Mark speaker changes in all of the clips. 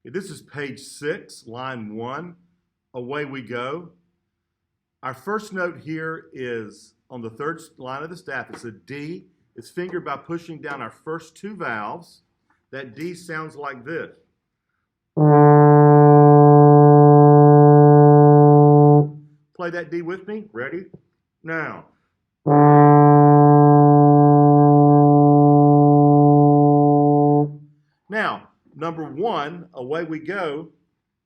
Speaker 1: This is page 6, line 1. Away we go. Our first note here is on the third line of the staff. It's a D. It's fingered by pushing down our first two valves. That D sounds like this. Play that D with me. Ready? Now. Now, number 1, Away We Go,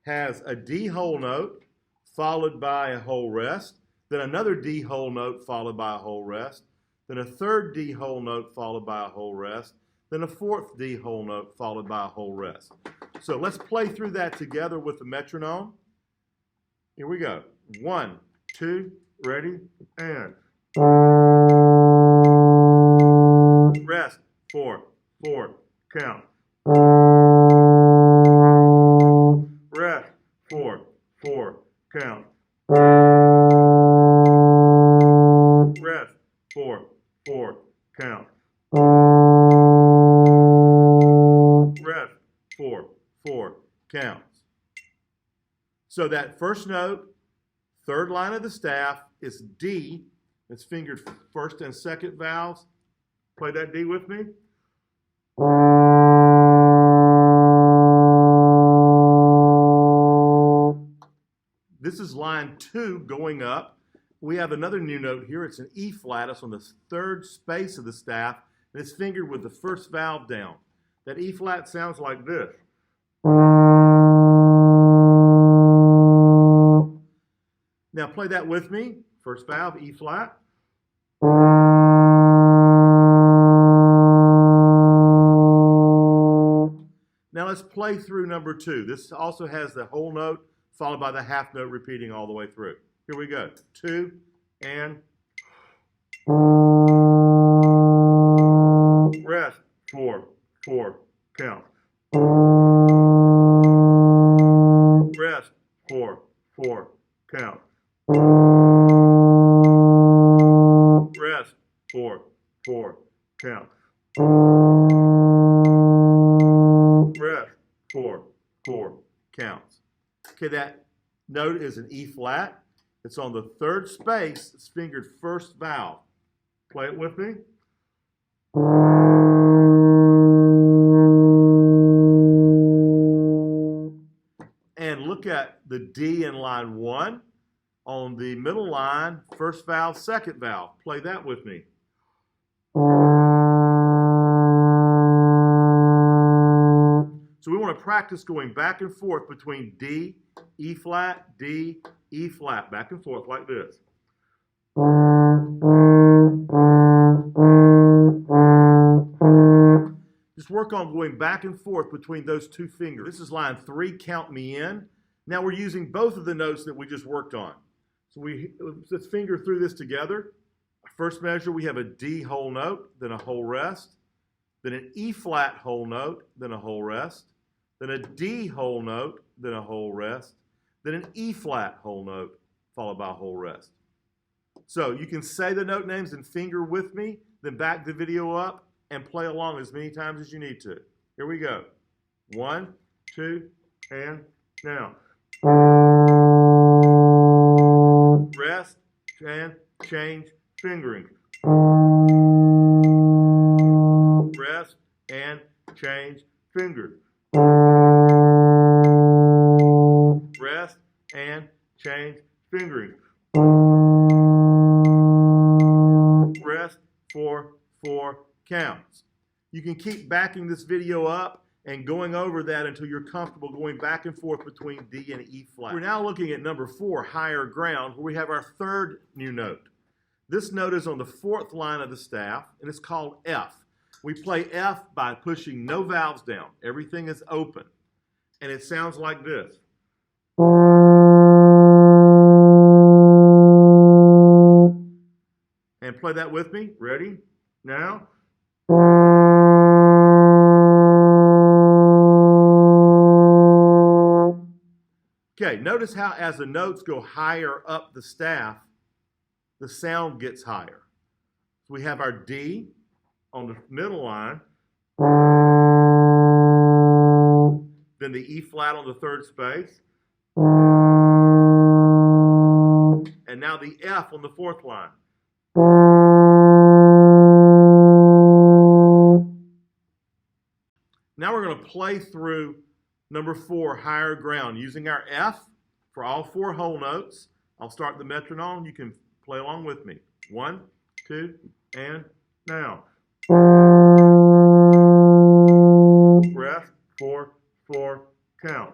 Speaker 1: has a D whole note followed by a whole rest, then another D whole note followed by a whole rest, then a third D whole note followed by a whole rest, then a fourth D whole note followed by a whole rest. So let's play through that together with the metronome. Here we go. 1, 2, ready, and rest, 4, 4, count. Rest, 4, 4, count. Rest, 4, 4, count. Rest, 4, 4, counts. So that first note, third line of the staff, is D. It's fingered first and second valves. Play that D with me. This is line 2 going up. We have another new note here. It's an E flat. It's on the third space of the staff, and it's fingered with the first valve down. That E flat sounds like this. Now play that with me. First valve, E flat. Now let's play through number 2. This also has the whole note followed by the half note repeating all the way through. Here we go. 2 and rest, 4, 4, count. Rest, 4, 4, count. Rest, 4, 4, count. Rest, 4, 4, counts. Okay, that note is an E flat. It's on the third space. It's fingered first valve. Play it with me. And look at the D in line 1. On the middle line, first valve, second valve. Play that with me. So we want to practice going back and forth between D, E flat, D, E flat, back and forth like this. Just work on going back and forth between those two fingers. This is line 3, count me in. Now we're using both of the notes that we just worked on. So let's finger through this together. First measure, we have a D whole note, then a whole rest, then an E flat whole note, then a whole rest, then a D whole note, then a whole rest, then an E flat whole note, followed by a whole rest. So you can say the note names and finger with me, then back the video up and play along as many times as you need to. Here we go. 1, 2, and now. Rest and change fingering. Rest and change fingers. Rest and change fingering. Rest, 4, 4 counts. You can keep backing this video up and going over that until you're comfortable going back and forth between D and E flat. We're now looking at number 4, higher ground, where we have our third new note. This note is on the fourth line of the staff, and it's called F. We play F by pushing no valves down. Everything is open, and it sounds like this. And play that with me. Ready? Now. Okay, notice how as the notes go higher up the staff, the sound gets higher. So we have our D on the middle line, then then the E flat on the third space. And now the F on the fourth line. Now we're going to play through number 4, higher ground, using our F for all 4 whole notes. I'll start the metronome. You can play along with me. 1, 2, and now. Rest, 4, 4, count.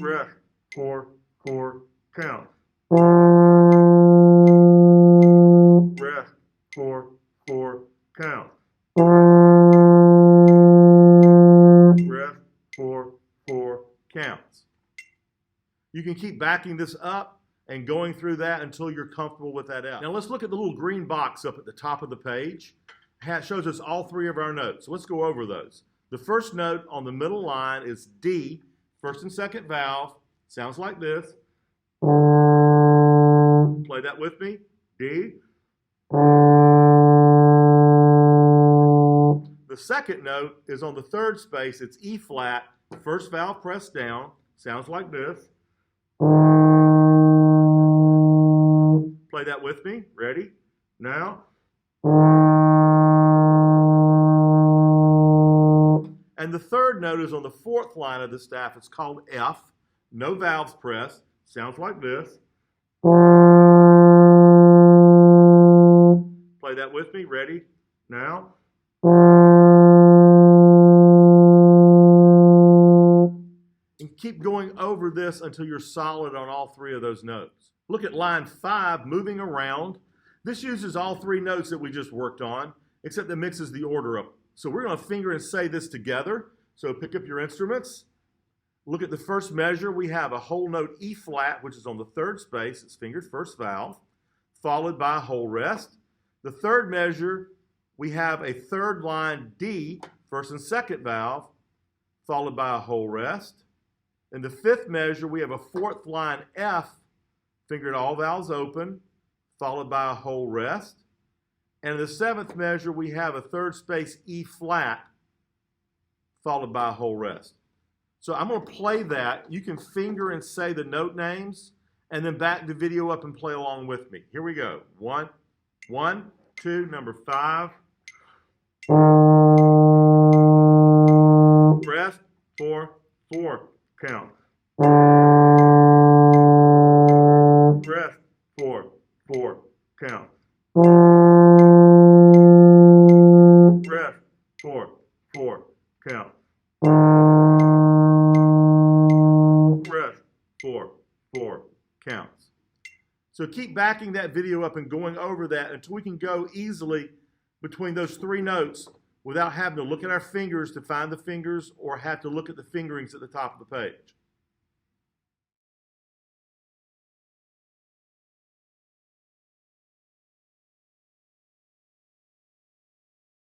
Speaker 1: Rest, 4, 4, count. Rest, 4, 4, count. Rest, 4, 4 counts. You can keep backing this up and going through that until you're comfortable with that F. Now let's look at the little green box up at the top of the page. It shows us all 3 of our notes. So let's go over those. The first note on the middle line is D, first and second valve. Sounds like this. Play that with me. D. The second note is on the third space. It's E flat, first valve pressed down. Sounds like this. Play that with me. Ready? Now. And the third note is on the fourth line of the staff. It's called F. No valves pressed. Sounds like this. Play that with me. Ready? Now. And keep going over this until you're solid on all 3 of those notes. Look at line 5, moving around. This uses all 3 notes that we just worked on, except it mixes the order up. So we're going to finger and say this together. So pick up your instruments. Look at the first measure. We have a whole note E flat, which is on the third space. It's fingered first valve, followed by a whole rest. The third measure, we have a third line D, first and second valve, followed by a whole rest. In the fifth measure, we have a fourth line F, fingered all valves open, followed by a whole rest. And in the seventh measure, we have a third space E flat, followed by a whole rest. So I'm going to play that. You can finger and say the note names, and then back the video up and play along with me. Here we go. 1, 2, number 5. Rest, 4, 4, count. Rest, 4, 4, count. Rest, 4, 4, count. Rest, 4, 4 counts. So keep backing that video up and going over that until we can go easily between those 3 notes without having to look at our fingers to find the fingers or have to look at the fingerings at the top of the page.